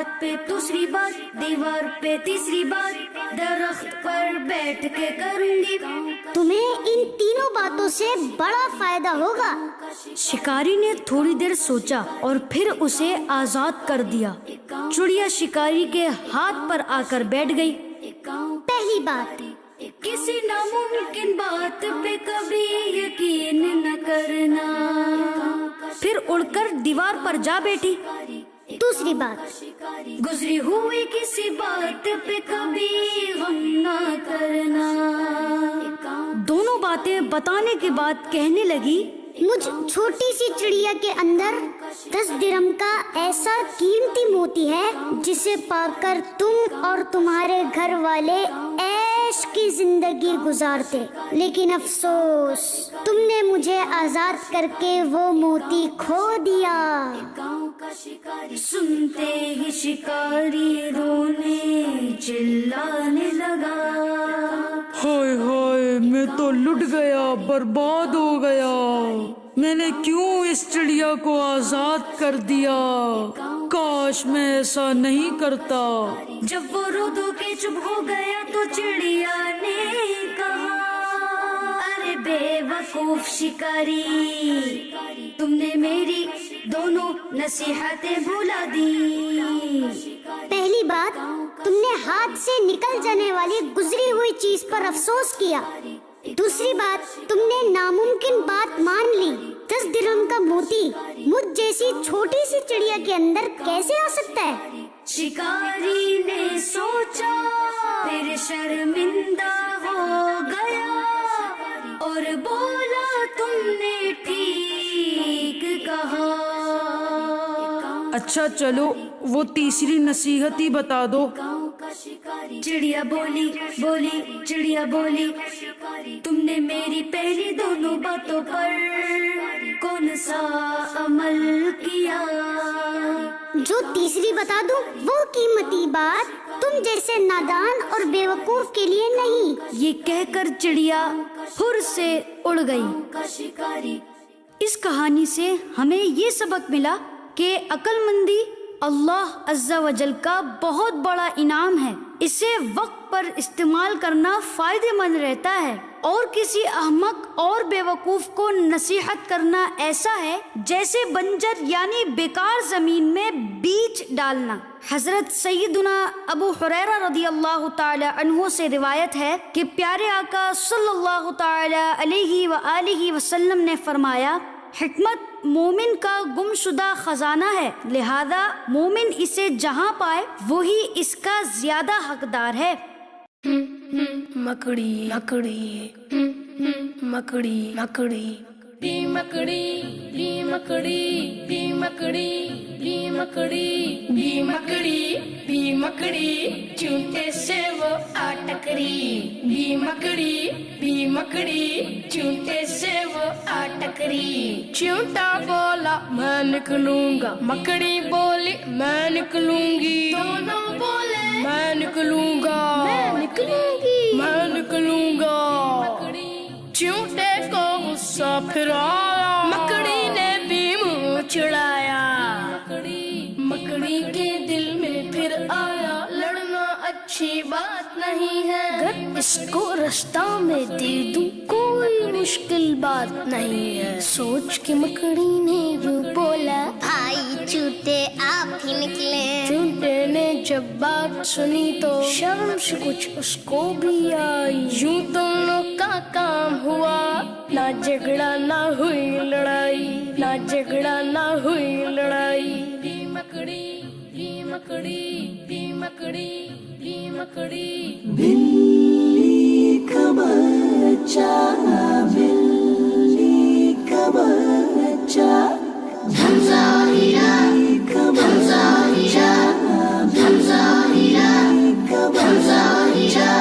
بات پہ دوسری بات، دیوار پہ تیسری بات، درخت پر بیٹھ کے کروں گی۔ تمہیں ان تینوں باتوں سے بڑا فائدہ ہوگا۔ شکاری نے تھوڑی دیر سوچا اور پھر اسے آزاد کر دیا۔ چڑیا شکاری کے ہاتھ پر آ کر بیٹھ گئی۔ پہلی بات، کسی ناممکن بات پہ کبھی یقین نہ کرنا۔ پھر اڑ کر دیوار پر جا بیٹھی۔ دوسری بات، گزری ہوئی کسی بات پہ کبھی غم نہ کرنا۔ دونوں باتیں بتانے کے بعد کہنے لگی، مجھ چھوٹی سی چڑیا کے اندر 10 درہم کا ایسا قیمتی موتی ہے جسے پا کر تم اور تمہارے گھر والے عیش کی زندگی گزارتے، لیکن افسوس تم نے مجھے آزاد کر کے وہ موتی کھو دیا۔ سنتے ہی شکاری رونے چلانے لگا۔ ہائے ہائے، میں تو لٹ گیا، برباد ہو گیا۔ میں نے کیوں اس چڑیا کو آزاد کر دیا؟ کاش میں ایسا نہیں کرتا۔ جب وہ رو دو کے چپ ہو گیا تو چڑیا نے کہا، ارے بے وقوف شکاری، تم نے میری دونوں نصیحتیں بھلا دی۔ پہلی بات، تم نے ہاتھ سے نکل جانے والی گزری ہوئی چیز پر افسوس کیا۔ دوسری بات، تم نے ناممکن بات مان لی۔ 10 درہم کا موتی مجھ جیسی چھوٹی سی چڑیا کے اندر کیسے آ سکتا ہے؟ شکاری نے سوچا، پھر شرمندہ ہو گیا اور بولا، تم نے ٹھیک کہا۔ اچھا چلو، وہ تیسری نصیحت ہی بتا دو۔ چڑیا بولی چڑیا بولی، تم نے میری پہلی دونوں باتوں پر کون سا عمل کیا؟ جو تیسری بتا دوں، وہ قیمتی بات تم جیسے نادان اور بے وقوف کے لیے نہیں۔ یہ کہہ کر چڑیا پھر سے اڑ گئی۔ اس کہانی سے ہمیں یہ سبق ملا کہ عقل مندی اللہ عز و جل کا بہت بڑا انعام ہے۔ اسے وقت پر استعمال کرنا فائدہ مند رہتا ہے، اور کسی احمق اور بے وقوف کو نصیحت کرنا ایسا ہے جیسے بنجر یعنی بیکار زمین میں بیج ڈالنا۔ حضرت سیدنا ابو ہریرہ رضی اللہ تعالی عنہ سے روایت ہے کہ پیارے آقا صلی اللہ تعالی علیہ وآلہ وسلم نے فرمایا، حکمت مومن کا گم شدہ خزانہ ہے، لہذا مومن اسے جہاں پائے وہی اس کا زیادہ حقدار ہے۔ مکڑی مکڑی مکڑی مکڑی بی مکڑی بی مکڑی بی مکڑی بی مکڑی بی مکڑی بی مکڑی چونٹے سے وہ آ ٹکری۔ بی مکڑی بی مکڑی چونٹے سے وہ آ ٹکری۔ چونٹا بولا میں نکلوں گا، مکڑی بولی میں نکلوں گی، دونوں بولے میں نکلوں گا، میں نکلوں گی، میں نکلوں گا۔ چونٹے کو غصہ پھر آیا، مکڑی نے بھی منہ چڑھایا۔ مکڑی کے دل میں پھر آیا، لڑنا اچھی بات نہیں ہے، اگر اس کو رستہ میں دے دوں کوئی مشکل بات نہیں ہے۔ سوچ کے مکڑی نے یوں بولا، بھائی چوٹے آپ ہی نکلے۔ چونٹے نے جب بات سنی تو شرم سے کچھ اس کو بھی آئی، یوں دونوں کا کام ہوا، نہ جھگڑا نہ ہوئی لڑائی، نہ جھگڑا نہ ہوئی لڑائی۔ بی مکڑی بی مکڑی بی مکڑی بی مکڑی۔ بلی کا بچہ بلی کا بچہ، حمزہ ہیرا حمزہ ہیرا حمزہ ہیرا حمزہ ہیرا۔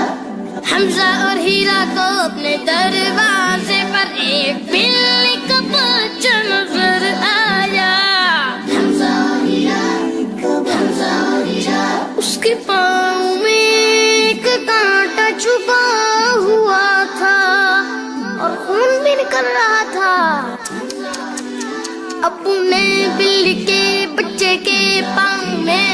حمزہ اور ہیرا کو اپنے دروازے پر ایک بلی کا بچہ نظر آیا۔ حمزہ ہیرا حمزہ ہیرا، اس کے پاؤں میں ایک کانٹا چھپا ہوا تھا اور خون بھی نکل رہا تھا۔ ابو نے بلی کے بچے کے پاؤں میں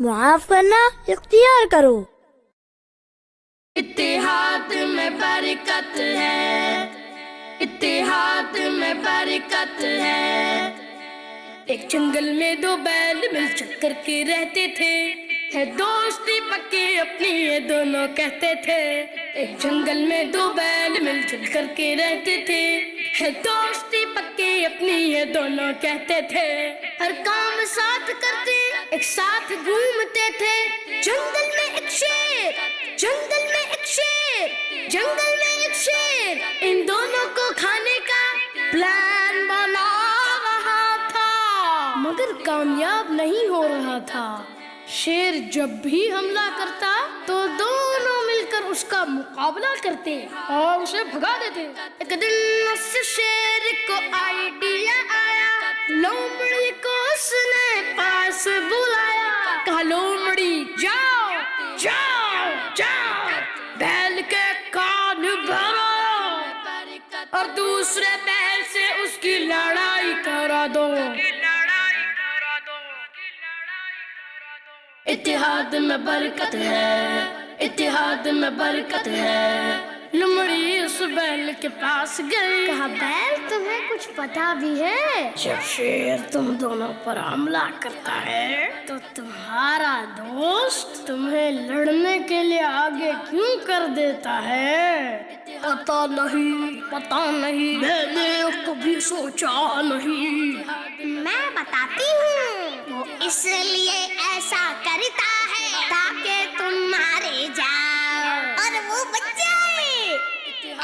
معاف کرنا اختیار کرو۔ اتحاد میں برکت ہے، اتحاد میں برکت ہے۔ ایک جنگل میں دو بیل مل جل کر کے رہتے تھے، ہے دوستی پکی اپنی یہ دونوں کہتے تھے۔ ایک جنگل میں دو بیل مل جل کر کے رہتے تھے، ہے دوستی پکی اپنی یہ دونوں کہتے تھے۔ ہر کام ساتھ کرتے ایک ساتھ گھومتے تھے۔ جنگل میں ایک شیر، جنگل میں ایک شیر، جنگل میں ایک شیر ان دونوں کو کھانے کا پلان بنا رہا تھا، مگر کامیاب نہیں ہو رہا تھا۔ شیر جب بھی حملہ کرتا تو دونوں مل کر اس کا مقابلہ کرتے اور اسے بھگا دیتے۔ ایک دن اس شیر کو آئیڈیا آیا، لومڑی کو اس نے پاس بلایا، کہا لومڑی جاؤ جاؤ جاؤ، بیل کے کان بھرو اور دوسرے بیل سے اس کی لڑائی کرا دو۔ اتحاد میں برکت ہے، اتحاد میں برکت ہے۔ لومڑی اس بیل کے پاس گئی، کہا بیل تمہیں کچھ پتا بھی ہے؟ جب شیر تم دونوں پر حملہ کرتا ہے تو تمہارا دوست تمہیں لڑنے کے لیے آگے کیوں کر دیتا ہے؟ پتا نہیں، پتا نہیں، میں نے کبھی سوچا نہیں۔ میں بتاتی ہوں، وہ اس لیے ایسا کرتا ہے تاکہ تم مارے جاؤ اور وہ بچ جائے۔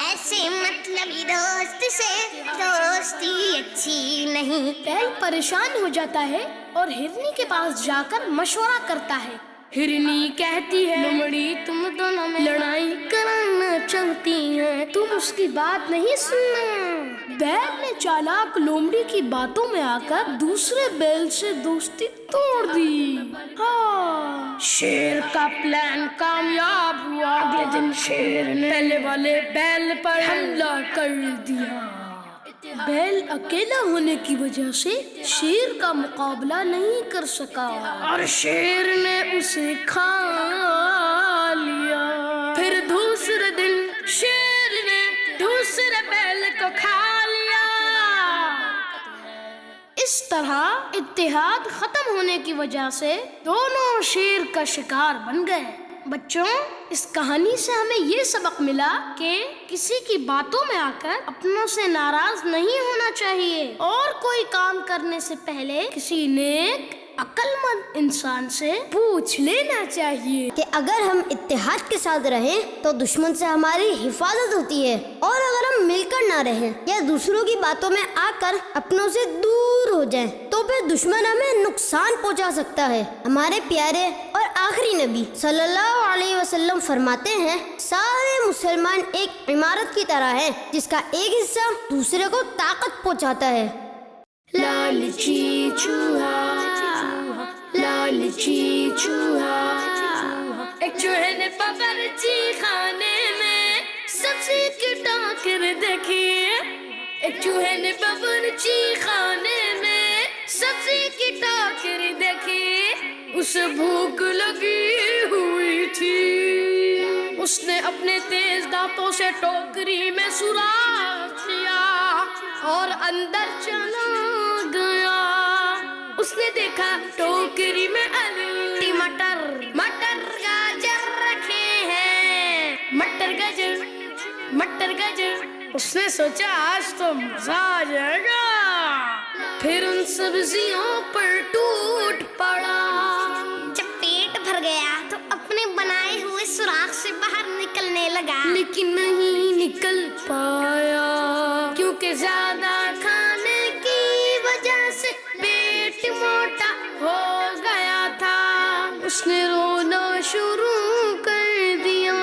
ایسے مطلبی دوست سے دوستی اچھی نہیں۔ بیل پریشان ہو جاتا ہے اور ہرنی کے پاس جا کر مشورہ کرتا ہے۔ ہرنی کہتی ہے لومڑی تم دونوں میں لڑائی کرانا چاہتی ہیں، تم اس کی بات نہیں سننا۔ بیل نے چالاک لومڑی کی باتوں میں آ کر دوسرے بیل سے دوستی توڑ دی۔ ہاں، شیر کا پلان کامیاب ہوا۔ اگلے دن شیر نے پہلے والے بیل پر حملہ کر دیا۔ بیل اکیلا ہونے کی وجہ سے شیر کا مقابلہ نہیں کر سکا اور شیر نے اسے کھا لیا۔ پھر دوسرے دن شیر نے دوسرے بیل کو کھا لیا۔ اس طرح اتحاد ختم ہونے کی وجہ سے دونوں شیر کا شکار بن گئے۔ بچوں، اس کہانی سے ہمیں یہ سبق ملا کہ کسی کی باتوں میں آ کر اپنوں سے ناراض نہیں ہونا چاہیے اور کوئی کام کرنے سے پہلے کسی نیک عقل مند انسان سے پوچھ لینا چاہیے کہ اگر ہم اتحاد کے ساتھ رہیں تو دشمن سے ہماری حفاظت ہوتی ہے، اور اگر ہم مل کر نہ رہیں یا دوسروں کی باتوں میں آ کر اپنوں سے دور ہو جائیں تو پھر دشمن ہمیں نقصان پہنچا سکتا ہے۔ ہمارے پیارے اور آخری نبی صلی اللہ علیہ وسلم فرماتے ہیں، سارے مسلمان ایک عمارت کی طرح ہیں جس کا ایک حصہ دوسرے کو طاقت پہنچاتا ہے۔ لالچی چوہا، لالچی چوہا، ایک چوہے نے باورچی خانے میں سبزی کی ٹاکر دیکھی۔ ایک چوہے نے باورچی خانے میں سبزی کی ٹاکر دیکھی، اسے بھوک لگی ہوئی تھی۔ اس نے اپنے تیز دانتوں سے ٹوکری میں سوراخ کیا اور اندر چلا گیا۔ اس نے دیکھا ٹوکری میں آلو، مٹر گاجر رکھے ہیں، مٹر گاجر۔ اس نے سوچا آج تو مزہ آ جائے گا، پھر ان سبزیوں پر ٹوٹ پڑا۔ جب پیٹ بھر گیا تو اپنے بنائے ہوئے سوراخ سے باہر نکلنے لگا، لیکن نہیں نکل پایا کیونکہ زیادہ کھانے کی وجہ سے پیٹ موٹا ہو گیا تھا۔ اس نے رونا شروع کر دیا۔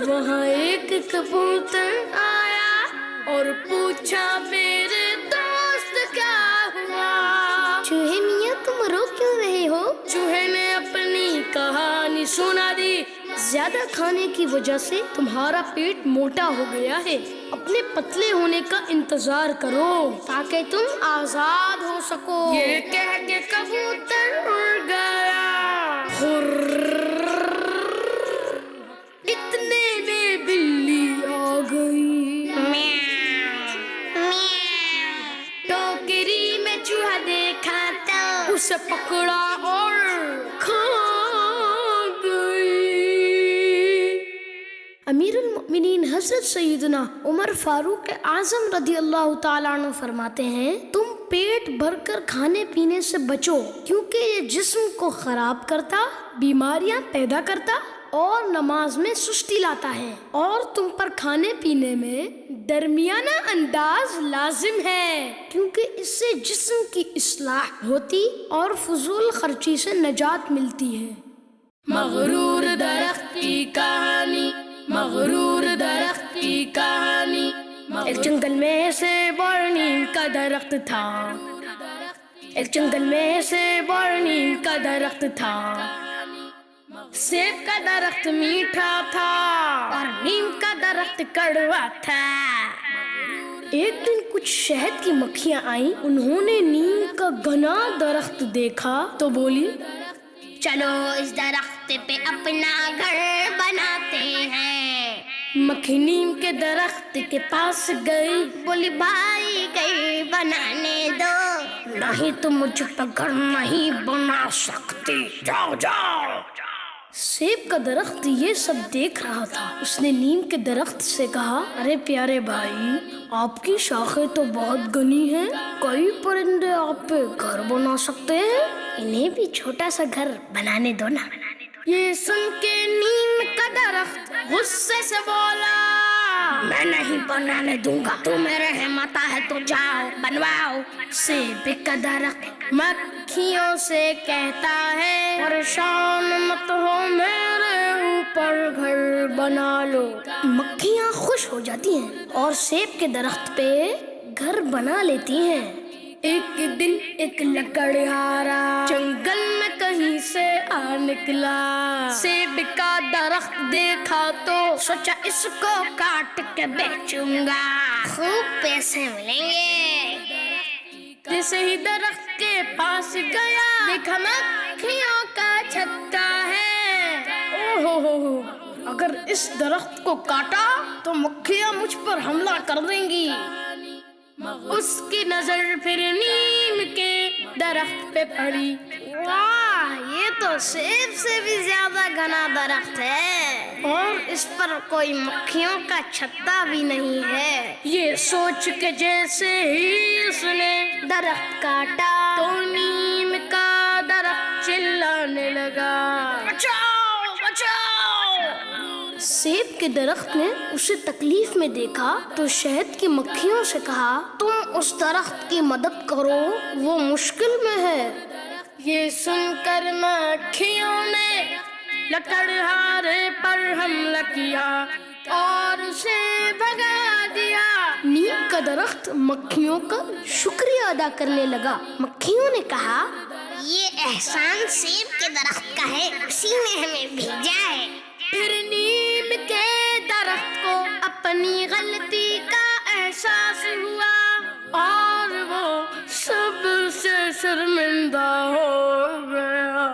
وہاں ایک کبوتر آیا اور پوچھا میرے دوست کیا ہوا؟ چوہے میاں تم رو کیوں رہے ہو؟ چوہے نے اپنی کہانی سنا دی، زیادہ کھانے کی وجہ سے تمہارا پیٹ موٹا ہو گیا ہے، اپنے پتلے ہونے کا انتظار کرو تاکہ تم آزاد ہو سکو. یہ کہہ کے کبوتر اڑ گیا، اتنے میں بلی آ گئی. ٹوکری میں چوہا دیکھا تو اسے پکڑا اور کھا گئی. امیر المؤمنین حضرت سیدنا عمر فاروق اعظم رضی اللہ تعالیٰ عنہ فرماتے ہیں، تم پیٹ بھر کر کھانے پینے سے بچو کیونکہ یہ جسم کو خراب کرتا، بیماریاں پیدا کرتا اور نماز میں سستی لاتا ہے، اور تم پر کھانے پینے میں درمیانہ انداز لازم ہے کیونکہ اس سے جسم کی اصلاح ہوتی اور فضول خرچی سے نجات ملتی ہے. مغرور درخت کی کہانی، مغرور درخت کی کہانی. ایک جنگل میں سے بڑنیم کا درخت تھا، ایک جنگل میں سے بڑنیم کا درخت تھا. سیب کا درخت میٹھا تھا اور نیم کا درخت کڑوا تھا. ایک دن کچھ شہد کی مکھیاں آئیں، انہوں نے نیم کا گھنا درخت دیکھا تو بولی، چلو اس درخت پہ اپنا گھر بناتے ہیں. مکھی نیم کے درخت کے پاس گئی، بولی بھائی گھر بنانے دو، نہیں تو مجھ پہ گھر نہیں بنا سکتی، جاؤ جاؤ. سیب کا درخت یہ سب دیکھ رہا تھا. اس نے نیم کے درخت سے کہا، ارے پیارے بھائی، آپ کی شاخیں تو بہت گھنی ہیں، کئی پرندے آپ پہ گھر بنا سکتے ہیں، انہیں بھی چھوٹا سا گھر بنانے دو نا. یہ سن کے نیم کا درخت غصے سے بولا، میں نہیں بنانے دوں گا، تو میرے ہمتا ہے تو جاؤ بنواؤ. سیب کا درخت مکھیوں سے کہتا ہے، پریشان مت ہو، میرے اوپر گھر بنا لو. مکھیاں خوش ہو جاتی ہیں اور سیب کے درخت پہ گھر بنا لیتی ہیں. ایک دن ایک لکڑہارا جنگل میں کہیں سے آ نکلا. سیب کا درخت دیکھا تو سوچا اس کو کاٹ کے بیچوں گا، خوب پیسے ملیں گے. جیسے ہی درخت کے پاس گیا، دیکھا مکھیوں کا چھتا ہے. اوہو، اگر اس درخت کو کاٹا تو مکھیاں مجھ پر حملہ کر دیں گی. اس کی نظر پھر نیم کے درخت پہ پڑی. واہ، یہ تو سیب سے بھی زیادہ گھنا درخت ہے اور اس پر کوئی مکھیوں کا چھتا بھی نہیں ہے. یہ سوچ کے جیسے ہی اس نے درخت کاٹا تو نیم کا درخت چلانے لگا، بچاؤ بچاؤ. سیب کے درخت نے اسے تکلیف میں دیکھا تو شہد کی مکھیوں سے کہا، تم اس درخت کی مدد کرو، وہ مشکل میں ہے. یہ سن کر مکھیوں نے لکڑہارے پر حملہ کیا اور اسے بھگا دیا. نیم کا درخت مکھیوں کا شکریہ ادا کرنے لگا. مکھیوں نے کہا، یہ احسان سیب کے درخت کا ہے، اسی نے ہمیں بھیجا ہے. پھر نیم کے درخت کو اپنی غلطی کا احساس ہوا اور وہ سب سے شرمندہ ہو گیا.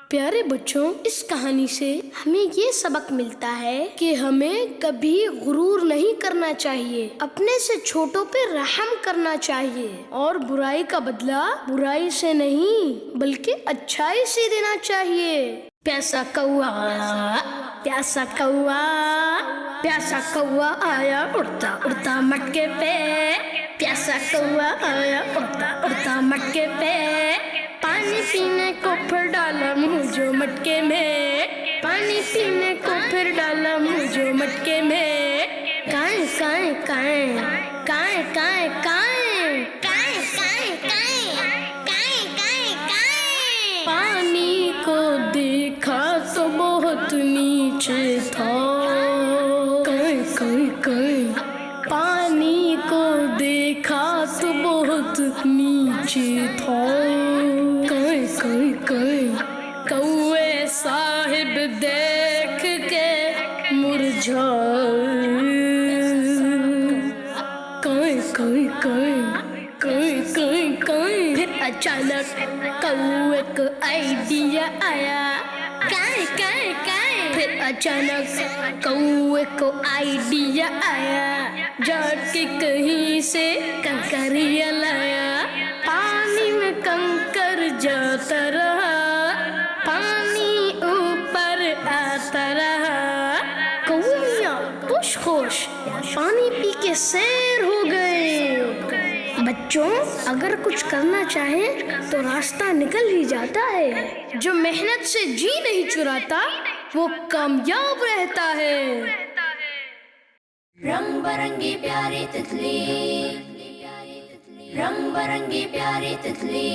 پیارے بچوں، اس کہانی سے ہمیں یہ سبق ملتا ہے کہ ہمیں کبھی غرور نہیں کرنا چاہیے، اپنے سے چھوٹوں پہ رحم کرنا چاہیے اور برائی کا بدلہ برائی سے نہیں بلکہ اچھائی سے دینا چاہیے. پیاسا کوا، پیاسا کوا، پیاسا کوا آیا اڑتا اڑتا مٹکے پہ، پیاسا کوا آیا اڑتا اڑتا مٹکے پہ، پانی پینے کو پھر ڈالا منہ جو مٹکے میں، پانی پینے کو پھر ڈالا منہ جو مٹکے میں. کائیں کائیں کائیں کائیں کائیں کائیں کائیں کائیں کائیں کائیں کائیں. پانی کو دیکھا تو بہت نیچے تھا، کائیں کائیں کائیں. پانی کو دیکھا تو بہت نیچے تھا، کائیں کائیں کائیں. کوے صاحب دیکھ کے مرجھائے کوں ایک آئیڈیا آیا، کائیں کائیں کائیں، پھر اچانک کوے کو آئیڈیا آیا، جا کے کہیں سے کنکریاں لایا، پانی میں کنکر جاتا رہا، پانی اوپر آتا رہا، کویاں خوش خوش پانی پی کے سیر ہو گئے۔ بچوں، اگر کچھ کرنا چاہیں تو راستہ نکل ہی جاتا ہے، جو محنت سے جی نہیں چراتا وہ کامیاب رہتا ہے۔ رنگ برنگی پیاری تتلی، رنگ برنگی پیاری تتلی،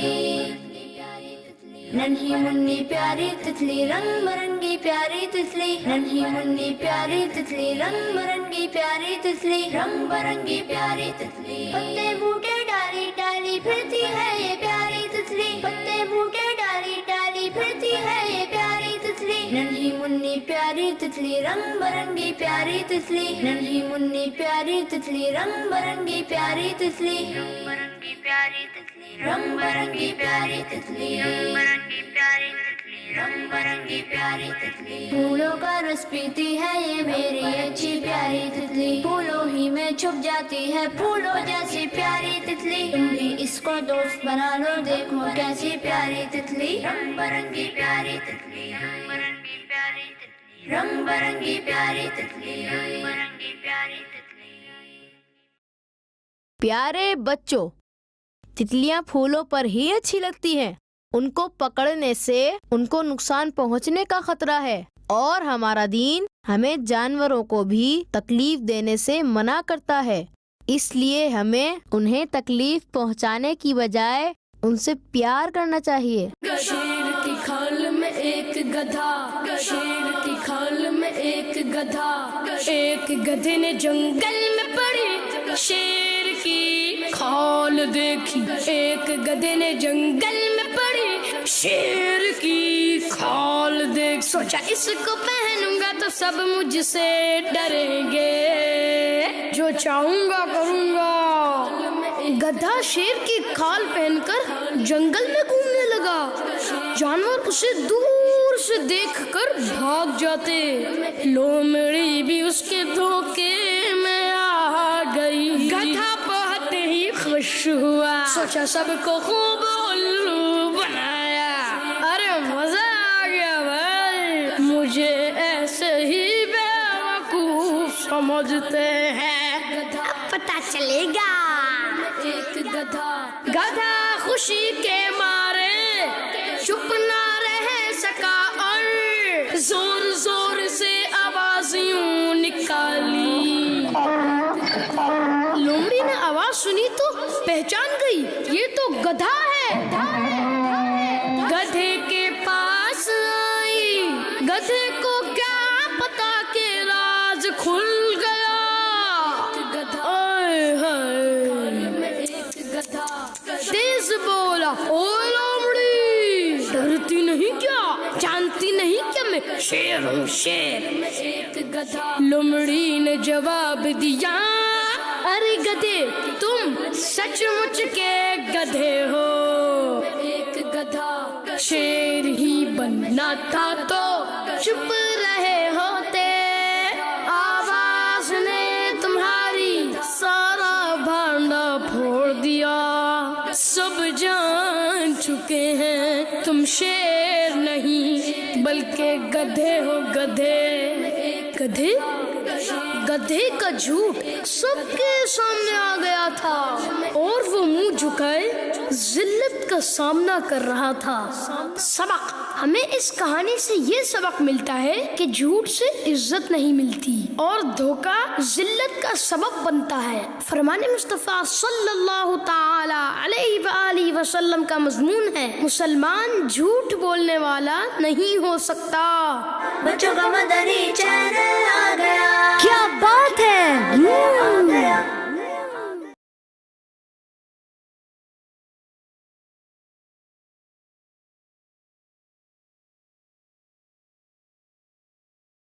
ننھی منی پیاری تتلی، رنگ برنگی پیاری تتلی، ننھی منی پیاری تتلی، رنگ برنگی پیاری تتلی، رنگ برنگی پیاری تتلی، پتے بوٹے ڈالی ڈالی پھرتی ہے یہ پیاری تتلی، پتے بوٹے ڈالی ڈالی پھرتی ہے یہ پیاری تتلی، ننھی منی پیاری تتلی، رنگ برنگی پیاری تتلی، ننھی منی پیاری تتلی، رنگ برنگی پیاری تتلی، رنگ برنگی پیاری تتلی، رنگ برنگی پیاری تتلی، رنگ برنگی پیاری تتلی، رنگ برنگی پیاری تتلی، پھولوں کا رس پیتی ہے یہ میری اچھی پیاری تتلی، پھولوں ہی میں چھپ جاتی ہے پھولوں جیسی پیاری تتلی، تم بھی اس کو دوست بنا لو دیکھو کیسی پیاری تتلی، رنگ برنگی پیاری تتلی، رنگ برنگی پیاری تتلی، رنگ برنگی پیاری تتلی، رنگ برنگی پیاری تتلی۔ پیارے بچوں، تتلیاں پھولوں پر ہی اچھی لگتی ہیں، ان کو پکڑنے سے ان کو نقصان پہنچنے کا خطرہ ہے، اور ہمارا دین ہمیں جانوروں کو بھی تکلیف دینے سے منع کرتا ہے، اس لیے ہمیں انہیں تکلیف پہنچانے کی بجائے ان سے پیار کرنا چاہیے۔ شیر کی کھال میں ایک گدھا، شیر کی کھال میں ایک گدھا، ایک گدھے نے جنگل میں پڑی شیر کی کھال دیکھی، ایک گدھے نے جنگل میں پڑی شیر کی کھال دیکھ، سوچا اس کو پہنوں گا تو سب مجھ سے ڈریں گے، جو چاہوں گا کروں گا۔ گدھا شیر کی کھال پہن کر جنگل میں گھومنے لگا، جانور اسے دور سے دیکھ کر بھاگ جاتے، لومڑی بھی اس کے دھوکے میں آ گئی، گدھا بہت ہی خوش ہوا، سوچا سب کو خوب الو بنایا، ارے مزہ آ گیا بھائی، مجھے ایسے ہی بیوقوف سمجھتے ہیں، پتہ چلے گا۔ ایک گدھا خوشی کے مارے چپ نہ رہ سکا اور زور زور سے آوازیں نکالی، لومڑی نے آواز سنی تو پہچان گئی، یہ تو گدھا ہے، گدھے کے پاس آئی، گدھے کو کیا پتا کہ راز کھل گیا، تیز بولا، او لومڑی ڈرتی نہیں کیا، جانتی نہیں کیا میں شیر ہوں شیر، لومڑی نے جواب دیا، ارے گدھے تم سچ مچ کے گدھے ہو، شیر ہی بننا تھا تو چپ رہے ہوتے، آواز نے تمہاری سارا بھانڈا پھوڑ دیا، سب جان چکے ہیں تم شیر نہیں بلکہ گدھے ہو، گدھے گدھے کا جھوٹ سب کے سامنے آ گیا تھا، اور وہ منہ جھکائے ذلت کا سامنا کر رہا تھا۔ سبق، ہمیں اس کہانی سے یہ سبق ملتا ہے کہ جھوٹ سے عزت نہیں ملتی اور دھوکہ ذلت کا سبب بنتا ہے۔ فرمان مصطفیٰ صلی اللہ تعالی علیہ وآلہ وسلم کا مضمون ہے، مسلمان جھوٹ بولنے والا نہیں ہو سکتا۔ بچوں کا مدنی چینل